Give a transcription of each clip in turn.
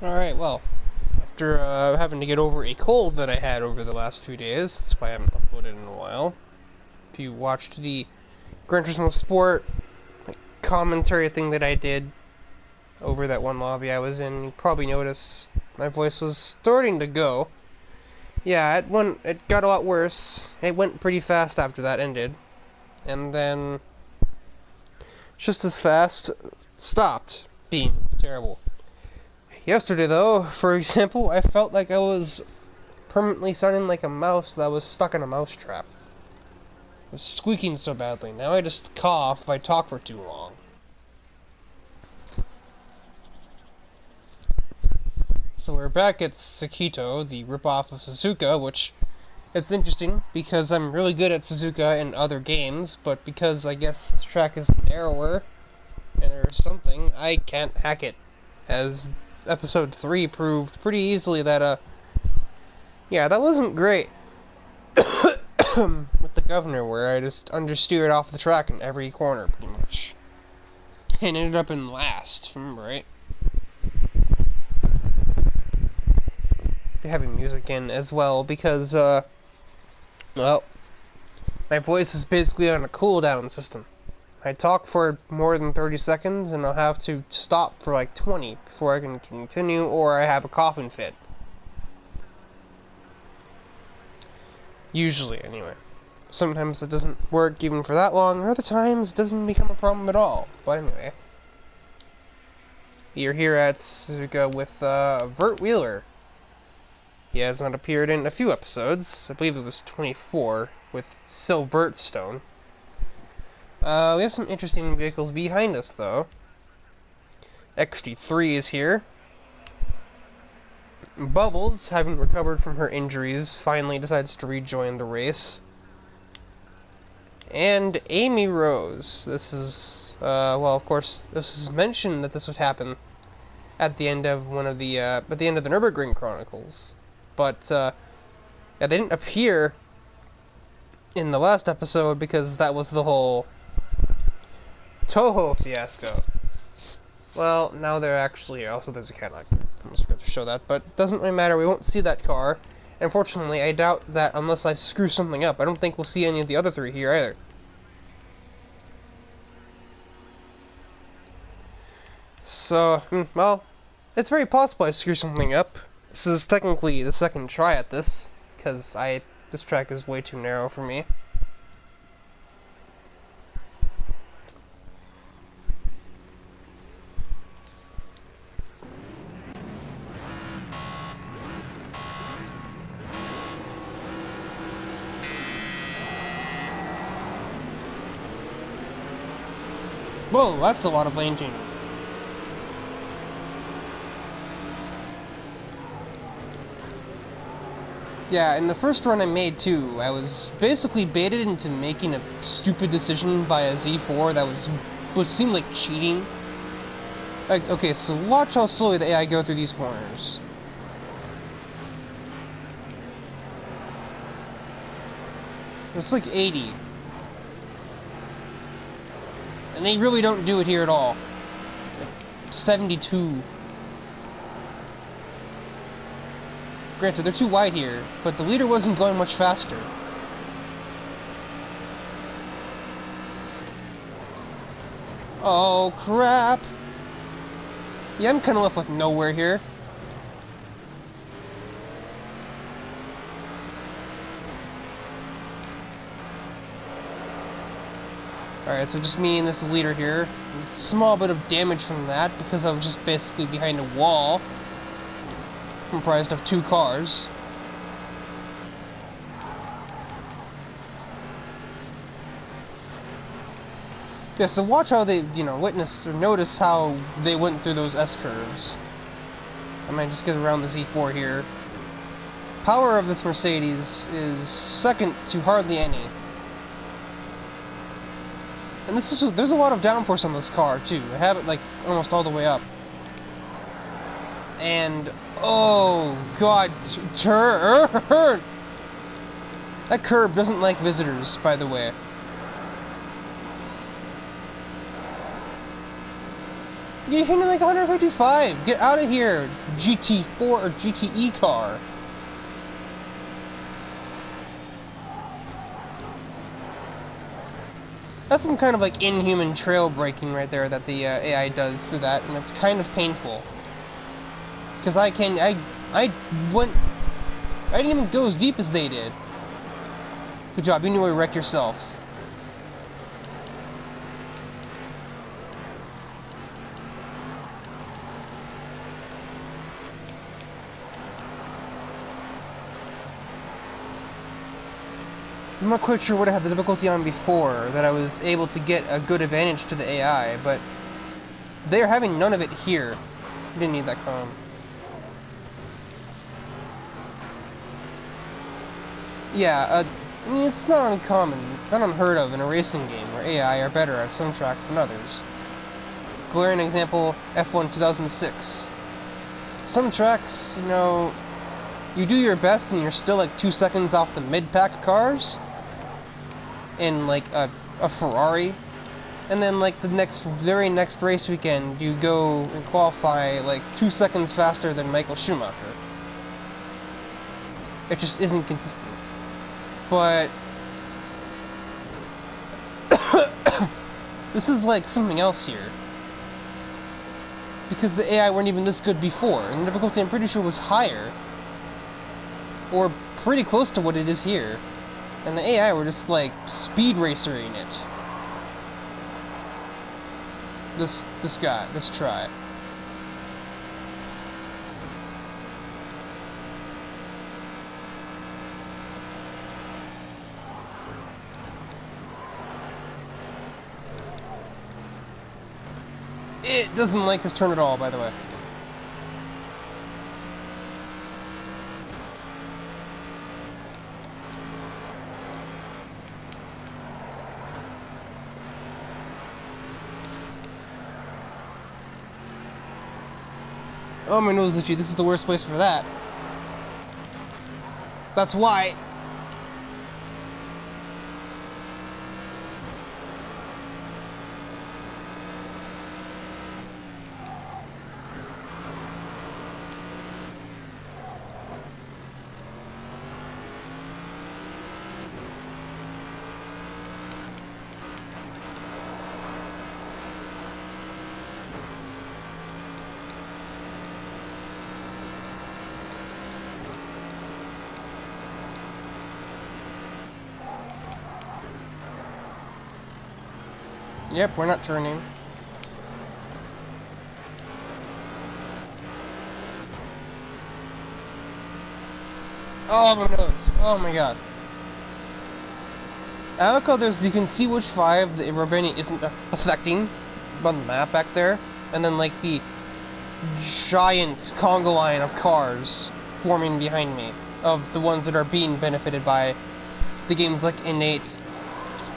Alright, well, after having to get over a cold that I had over the last few days, that's why I haven't uploaded in a while. If you watched the Gran Turismo Sport commentary thing that I did over that one lobby I was in, you probably noticed my voice was starting to go. Yeah, it got a lot worse. It went pretty fast after that ended. And then, just as fast, stopped being terrible. Yesterday, though, for example, I felt like I was permanently sounding like a mouse that was stuck in a mouse trap. I was squeaking so badly. Now I just cough if I talk for too long. So we're back at Sakito, the ripoff of Suzuka, which it's interesting because I'm really good at Suzuka in other games, but because I guess this track is narrower or something, I can't hack it. As episode 3 proved pretty easily that, yeah, that wasn't great. With the governor, where I just understeered off the track in every corner, pretty much. And ended up in last, remember, right? They're having music in as well, because, well, my voice is basically on a cooldown system. I talk for more than 30 seconds, and I'll have to stop for like 20 before I can continue, or I have a coughing fit. Usually, anyway. Sometimes it doesn't work even for that long, or other times it doesn't become a problem at all. But anyway. You're here at Suzuka with, Vert Wheeler. He has not appeared in a few episodes. I believe it was 24, with Silverstone. We have some interesting vehicles behind us, though. XT3 is here. Bubbles, having recovered from her injuries, finally decides to rejoin the race. And Amy Rose. This is, well, of course, this is mentioned that this would happen at the end of one of the, at the end of the Nürburgring Chronicles. But, yeah, they didn't appear in the last episode because that was the whole Toho fiasco. Well, now they're actually here. Also, there's a Cadillac. I almost forgot to show that, but it doesn't really matter. We won't see that car. Unfortunately, I doubt that unless I screw something up. I don't think we'll see any of the other three here either. So, well, it's very possible I screw something up. This is technically the second try at this, because this track is way too narrow for me. Whoa, that's a lot of lane change. Yeah, in the first run I made too, I was basically baited into making a stupid decision by a Z4 that would seem like cheating. Like, okay, so watch how slowly the AI go through these corners. It's like 80. And they really don't do it here at all. 72. Granted, they're too wide here, but the leader wasn't going much faster. Oh, crap! Yeah, I'm kind of left with nowhere here. Alright, so just me and this leader here. Small bit of damage from that, because I was just basically behind a wall. Comprised of two cars. Yeah, so watch how they, witness or notice how they went through those S-curves. I might just get around the Z4 here. Power of this Mercedes is second to hardly any. And there's a lot of downforce on this car, too. I have it, like, almost all the way up. And, oh, God, turn! That curb doesn't like visitors, by the way. You're hitting like 155! Get out of here! GT4 or GTE car. That's some kind of like inhuman trail braking right there that the AI does through that, and it's kind of painful. Because I didn't even go as deep as they did. Good job, you knew where you wrecked yourself. I'm not quite sure what I had the difficulty on before, that I was able to get a good advantage to the AI, but they're having none of it here. Didn't need that com. Yeah, I mean, it's not uncommon, not unheard of in a racing game where AI are better at some tracks than others. Glaring example, F1 2006. Some tracks, you know, you do your best and you're still like 2 seconds off the mid-pack cars in like a Ferrari, and then like the very next race weekend you go and qualify like 2 seconds faster than Michael Schumacher. It just isn't consistent. But this is like something else here, because the AI weren't even this good before, and the difficulty I'm pretty sure was higher, or pretty close to what it is here, and the AI were just like speed racering it. This try. It doesn't like this turn at all, by the way. Oh, my nose itchy. This is the worst place for that. That's why. Yep, we're not turning. Oh, my nose. Oh my god. I like how you can see which 5 the Raveni isn't affecting on the map back there, and then like the giant conga line of cars forming behind me, of the ones that are being benefited by the game's like innate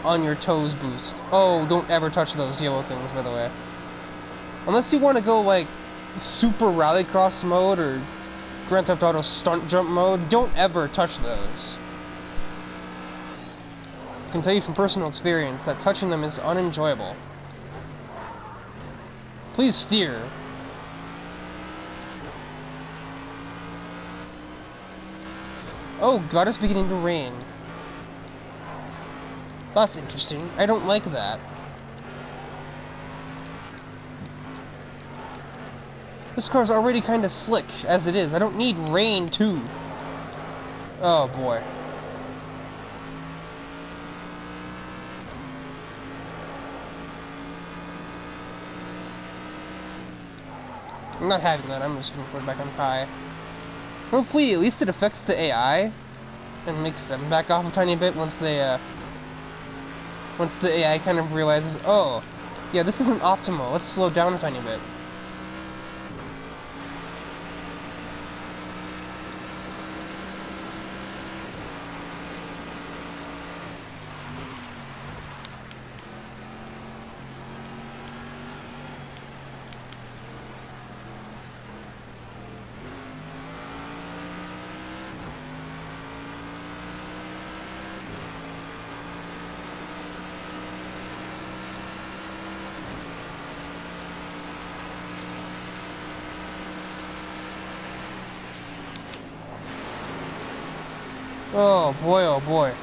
on your toes boost. Oh, don't ever touch those yellow things, by the way. Unless you want to go like super rallycross mode or Grand Theft Auto stunt jump mode, don't ever touch those. I can tell you from personal experience that touching them is unenjoyable. Please steer. Oh god, it's beginning to rain. That's interesting. I don't like that. This car's already kind of slick as it is. I don't need rain too. Oh boy. I'm not having that. I'm just gonna put it back on high. Hopefully, at least it affects the AI and makes them back off a tiny bit once the AI kind of realizes, oh, yeah, this isn't optimal. Let's slow down a tiny bit. Oh boy, oh boy.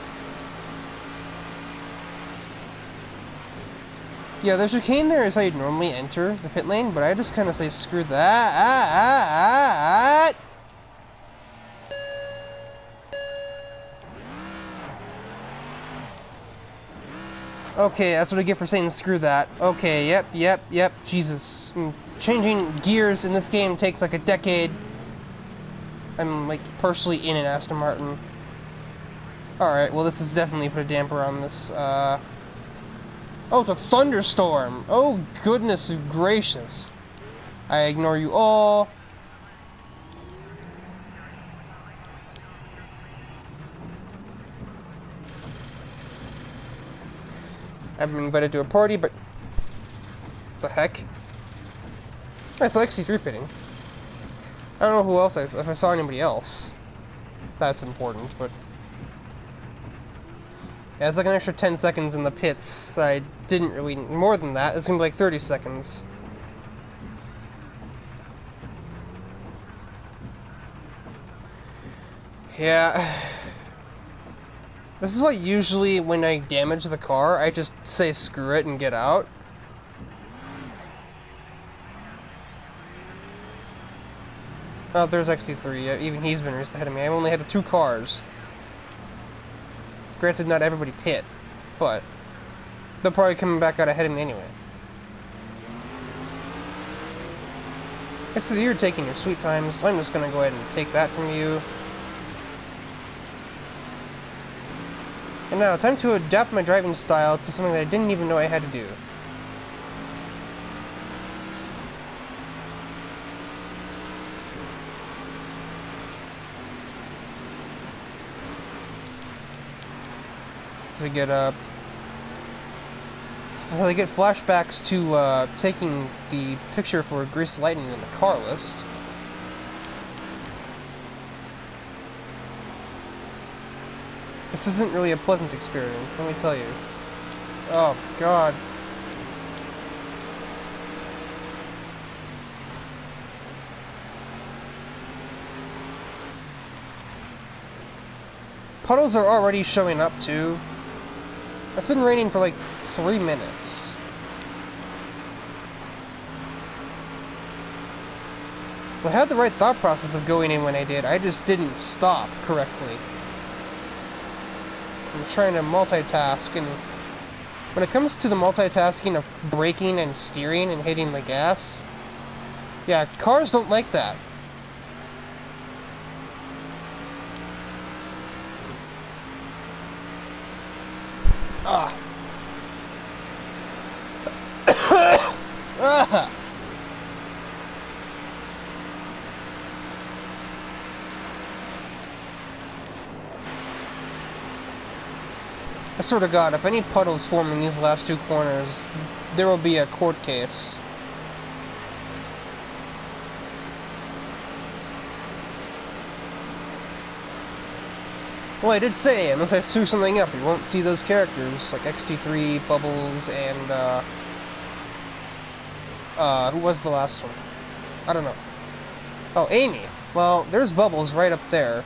Yeah, the chicane there is how you'd normally enter the pit lane, but I just kind of say screw that. Okay, that's what I get for saying screw that. Okay, yep, Jesus. Changing gears in this game takes like a decade. I'm like partially in an Aston Martin. Alright, well this has definitely put a damper on this, Oh, it's a thunderstorm! Oh, goodness gracious. I ignore you all. I've been invited to a party, but... the heck? I saw XT3 pitting. I don't know who else if I saw anybody else. That's important, but... yeah, it's like an extra 10 seconds in the pits that I didn't really... more than that, it's gonna be like 30 seconds. Yeah... this is why usually when I damage the car, I just say screw it and get out. Oh, there's XT3. Yeah, even he's been raced ahead of me. I've only had 2 cars. Granted, not everybody pit, but they're probably coming back out ahead of me anyway. XT3, you're taking your sweet time, so I'm just gonna go ahead and take that from you. And now, time to adapt my driving style to something that I didn't even know I had to do. I get flashbacks to taking the picture for Grease Lightning in the car list. This isn't really a pleasant experience, let me tell you. Oh, God. Puddles are already showing up, too. It's been raining for like 3 minutes. I had the right thought process of going in when I did, I just didn't stop correctly. I'm trying to multitask, and when it comes to the multitasking of braking and steering and hitting the gas, yeah, cars don't like that. Ah. Ah. I swear to God, if any puddles form in these last 2 corners, there will be a court case. Well, I did say, unless I screw something up, you won't see those characters, like XT3, Bubbles, and, who was the last one? I don't know. Oh, Amy. Well, there's Bubbles right up there.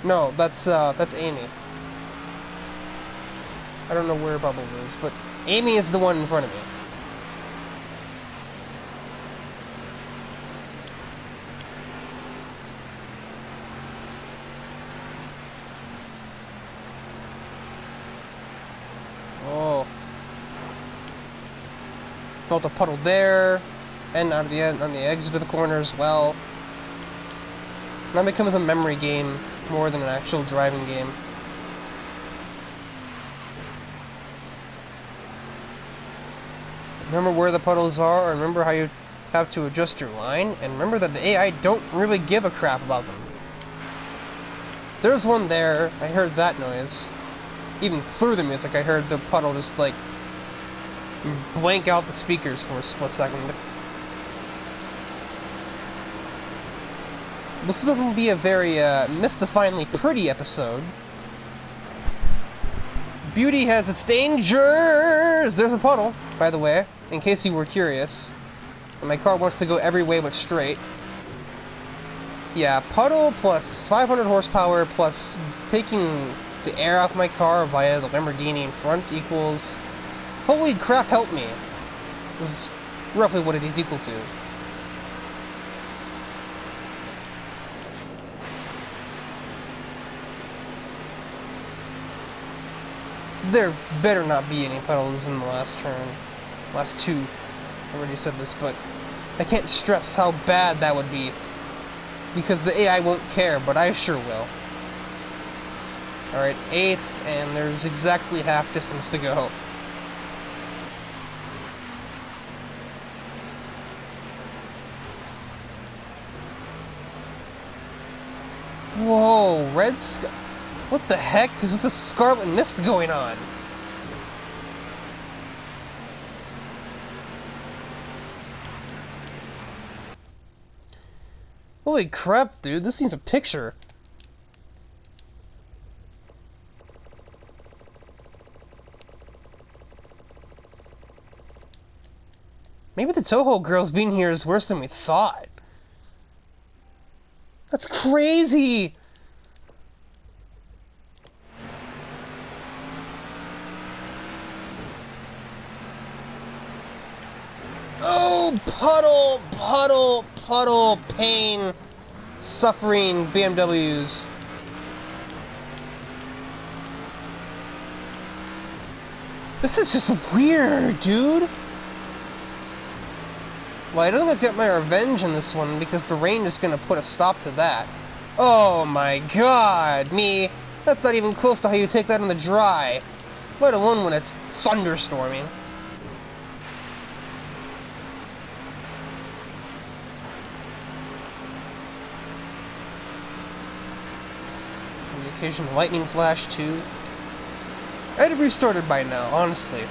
No, that's Amy. I don't know where Bubbles is, but Amy is the one in front of me. Oh. Felt a puddle there, and out of the end, on the exit of the corner as well. Now it becomes a memory game more than an actual driving game. Remember where the puddles are, and remember how you have to adjust your line, and remember that the AI don't really give a crap about them. There's one there, I heard that noise. Even through the music, I heard the puddle just, like, blank out the speakers for a split second. This is going to be a very, mystifyingly pretty episode. Beauty has its dangers! There's a puddle, by the way, in case you were curious. And my car wants to go every way but straight. Yeah, puddle plus 500 horsepower plus taking the air off my car via the Lamborghini in front equals... Holy crap, help me. This is roughly what it is equal to. There better not be any puddles in the last turn. Last two. I already said this, but I can't stress how bad that would be. Because the AI won't care, but I sure will. Alright, 8th, and there's exactly half distance to go. Whoa, red sky. What the heck is with the scarlet mist going on? Holy crap, dude, this needs a picture. Maybe the Toho girls being here is worse than we thought. That's crazy! Oh, puddle, puddle, puddle, pain, suffering, BMWs. This is just weird, dude. Well, I don't think I've got my revenge in this one because the rain is going to put a stop to that. Oh my god, me. That's not even close to how you take that in the dry. Let alone when it's thunderstorming. And the occasional lightning flash, too. I'd have restarted by now, honestly.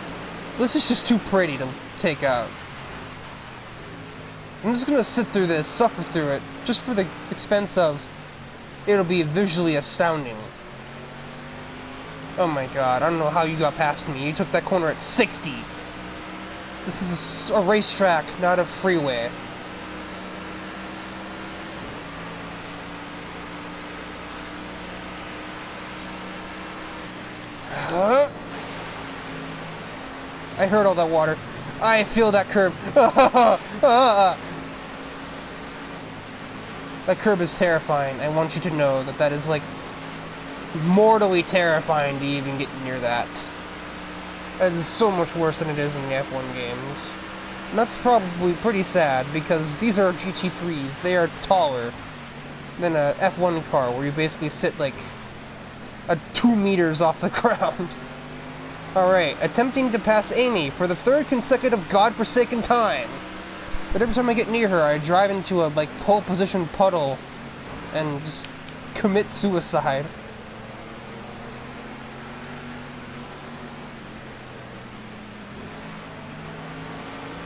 This is just too pretty to take out. I'm just gonna sit through this, suffer through it, just for the expense of it'll be visually astounding. Oh my god, I don't know how you got past me. You took that corner at 60. This is a racetrack, not a freeway. I heard all that water. I feel that curb. That curb is terrifying. I want you to know that that is, like, mortally terrifying to even get near that. That is so much worse than it is in the F1 games. And that's probably pretty sad, because these are GT3s. They are taller than a F1 car, where you basically sit, like, 2 meters off the ground. Alright, attempting to pass Amy for the 3rd consecutive godforsaken time. But every time I get near her, I drive into a, like, pole position puddle and just commit suicide.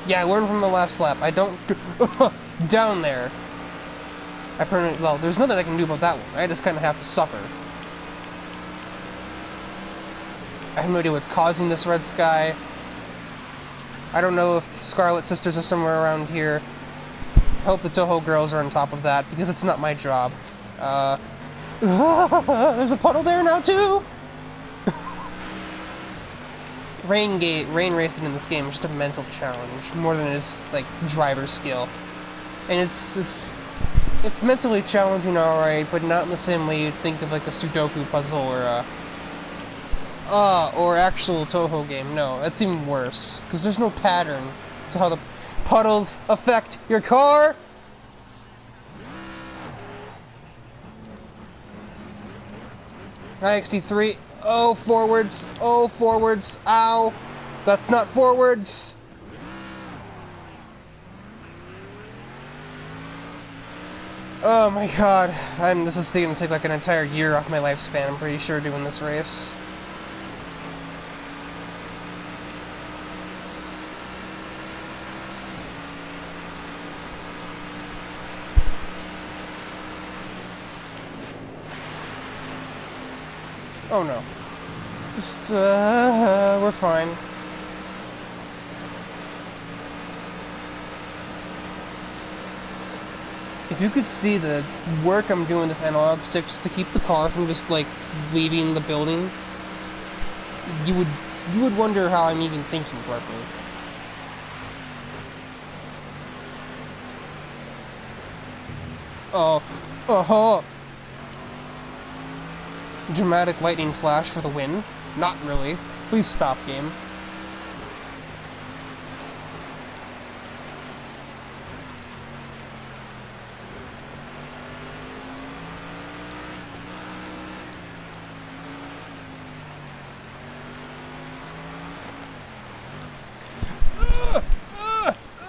Yeah, I learned from the last lap. I don't... down there. Well, there's nothing I can do about that one. I just kind of have to suffer. I have no idea what's causing this red sky. I don't know if the Scarlet Sisters are somewhere around here. I hope the Toho girls are on top of that, because it's not my job. There's a puddle there now, too! Rain racing in this game is just a mental challenge, more than it is, like, driver skill. And it's mentally challenging, alright, but not in the same way you'd think of, like, a Sudoku puzzle or actual Toho game. No, that's even worse, because there's no pattern to how the puddles affect your car. IXD3, oh forwards, ow, that's not forwards. Oh my god, this is gonna take like an entire year off my lifespan, I'm pretty sure, doing this race. Oh no. Just, we're fine. If you could see the work I'm doing with this analog stick just to keep the car from just, like, leaving the building, you would wonder how I'm even thinking properly. Oh. Dramatic lightning flash for the win. Not really. Please stop, game.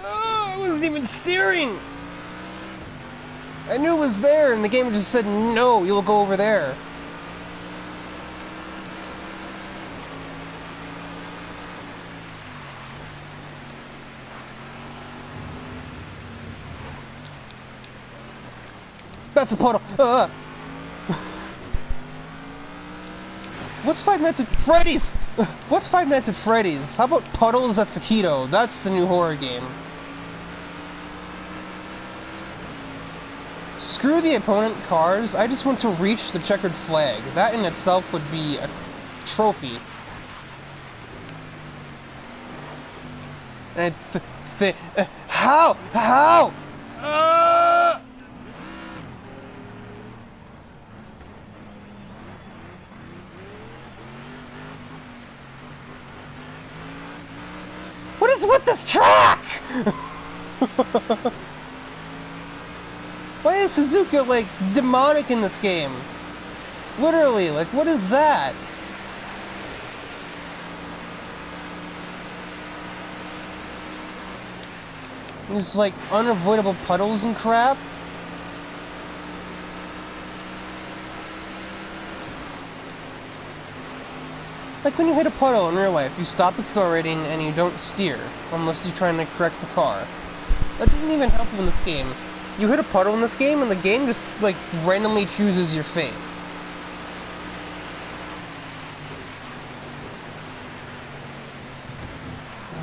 I wasn't even steering! I knew it was there, and the game just said, no, you'll go over there. That's a puddle. What's Five Nights at Freddy's? What's Five Nights at Freddy's? How about Puddles at Taquito? That's the new horror game. Screw the opponent cars. I just want to reach the checkered flag. That in itself would be a trophy. And how? What is with this track? Why is Suzuka, like, demonic in this game? Literally, like, what is that? There's, like, unavoidable puddles and crap. Like when you hit a puddle in real life, you stop accelerating and you don't steer, unless you're trying to correct the car. That doesn't even help in this game. You hit a puddle in this game and the game just, like, randomly chooses your fate.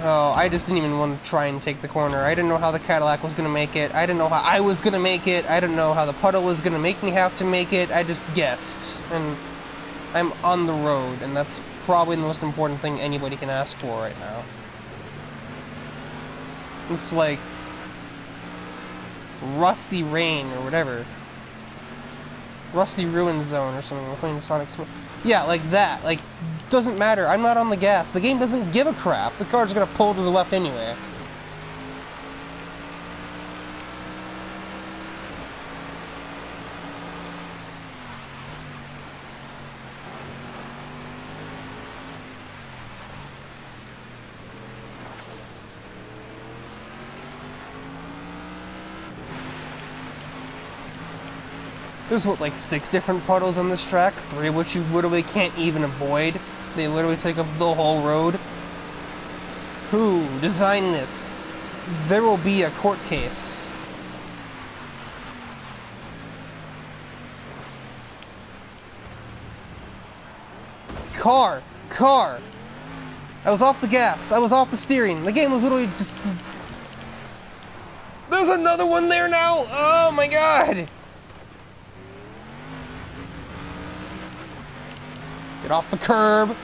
Oh, I just didn't even want to try and take the corner. I didn't know how the Cadillac was going to make it. I didn't know how I was going to make it. I didn't know how the puddle was going to make me have to make it. I just guessed. And I'm on the road, and that's probably the most important thing anybody can ask for right now. It's like Rusty Rain or whatever. Rusty Ruin Zone or something. We're playing Sonic Smoke. Yeah, like that. Like, doesn't matter. I'm not on the gas. The game doesn't give a crap. The car's gonna pull to the left anyway. There's, what, like 6 different puddles on this track, 3 of which you literally can't even avoid. They literally take up the whole road. Who designed this? There will be a court case. Car! I was off the gas, I was off the steering. The game was literally just... There's another one there now! Oh my god! Get off the curb.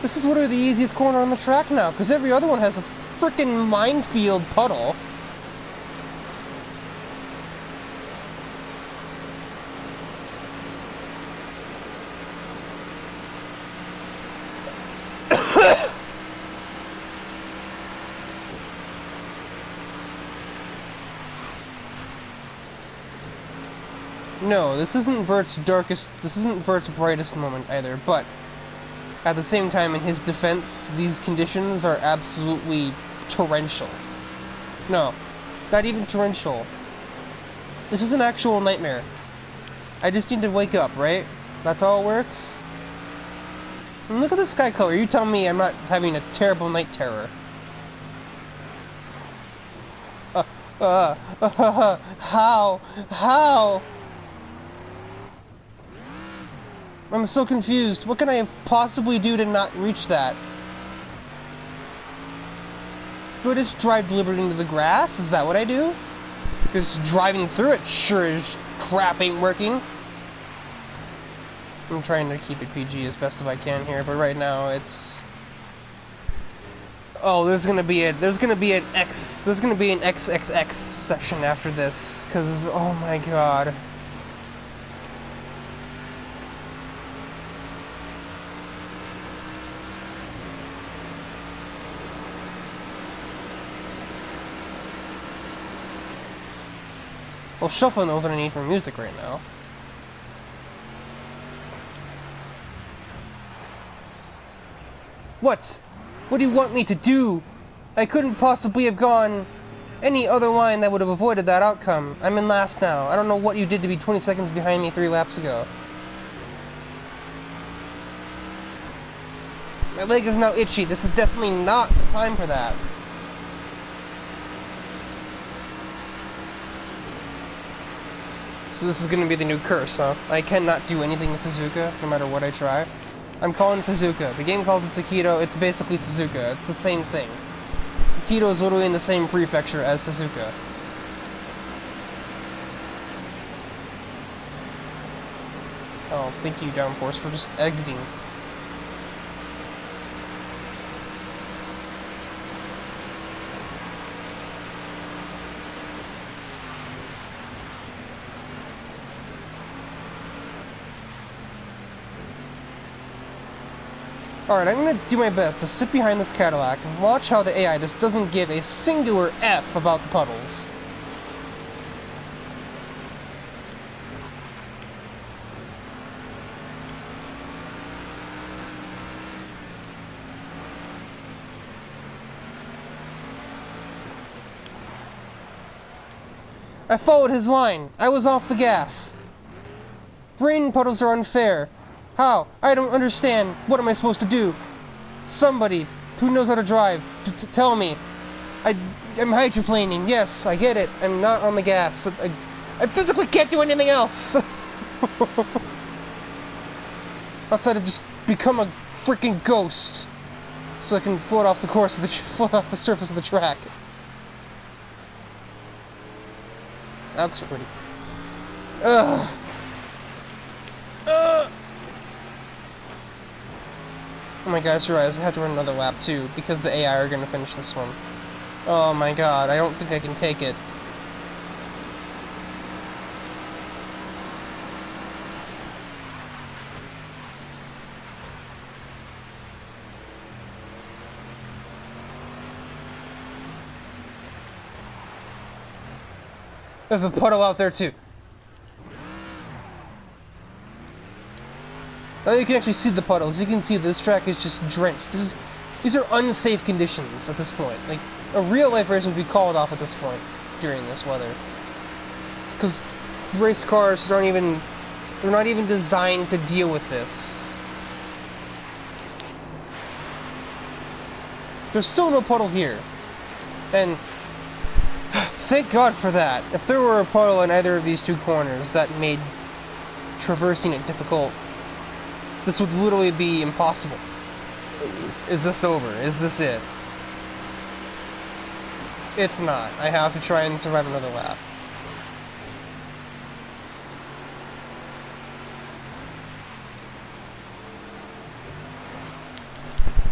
This is literally the easiest corner on the track now, because every other one has a frickin' minefield puddle. No, this isn't Vert's brightest moment either, but at the same time, in his defense, these conditions are absolutely torrential. No, not even torrential. This is an actual nightmare. I just need to wake up, right? That's how it works? And look at the sky color. You tell me I'm not having a terrible night terror. How? I'm so confused. What can I possibly do to not reach that? Do I just drive deliberately into the grass? Is that what I do? Because driving through it sure as crap ain't working. I'm trying to keep it PG as best as I can here, but right now it's... Oh, there's gonna be an XXX session after this, because, oh my god. Well, shuffling knows what I need for music right now. What? What do you want me to do? I couldn't possibly have gone any other line that would have avoided that outcome. I'm in last now. I don't know what you did to be 20 seconds behind me 3 laps ago. My leg is now itchy. This is definitely not the time for that. So this is going to be the new curse, huh? I cannot do anything with Suzuka, no matter what I try. I'm calling Suzuka. The game calls it Takedo. It's basically Suzuka. It's the same thing. Takedo is literally in the same prefecture as Suzuka. Oh, thank you, Downforce, for just exiting. Alright, I'm gonna do my best to sit behind this Cadillac and watch how the AI just doesn't give a singular F about the puddles. I followed his line. I was off the gas. Rain puddles are unfair. How? I don't understand. What am I supposed to do? Somebody who knows how to drive, tell me. I'm hydroplaning. Yes, I get it. I'm not on the gas. I physically can't do anything else. Outside of just become a freaking ghost, so I can float off the course of the float off the surface of the track. That looks pretty. Ugh. Oh my god, I just realized I have to run another lap too, because the AI are gonna finish this one. Oh my god, I don't think I can take it. There's a puddle out there too. Now you can actually see the puddles. You can see this track is just drenched. These are unsafe conditions at this point. Like, a real-life race would be called off at this point during this weather. Because race cars they're not even designed to deal with this. There's still no puddle here. And thank God for that. If there were a puddle in either of these two corners, that made traversing it difficult. This would literally be impossible. Is this over? Is this it? It's not. I have to try and survive another lap.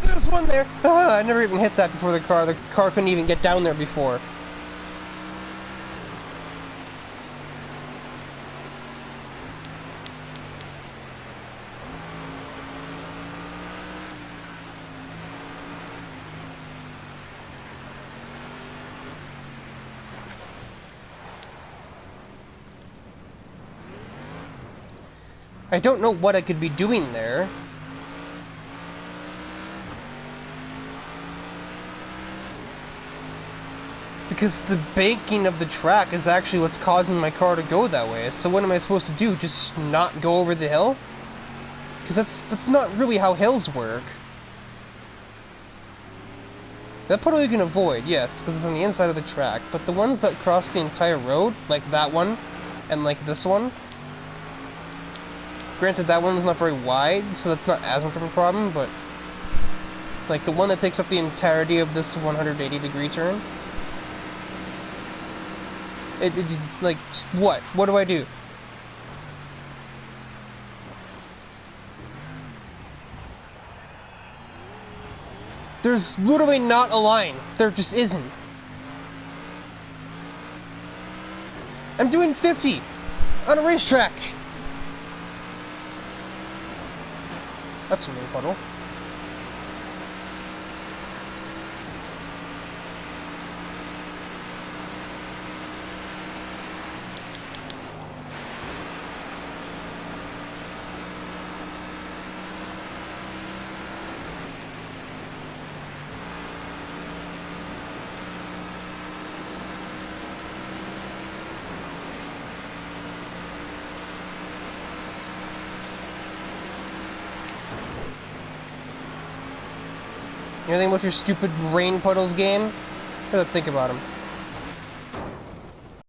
There's one there! Ah, I never even hit that before the car. The car couldn't even get down there before. I don't know what I could be doing there. Because the banking of the track is actually what's causing my car to go that way. So what am I supposed to do? Just not go over the hill? Because that's not really how hills work. That puddle you can avoid, yes, because it's on the inside of the track. But the ones that cross the entire road, like that one, and like this one, Granted, that one's not very wide, so that's not as much of a problem, but like the one that takes up the entirety of this 180-degree turn. Like, what? What do I do? There's literally not a line. There just isn't. I'm doing 50 on a racetrack. That's a little puddle. Anything about your stupid rain puddles game? I gotta think about them.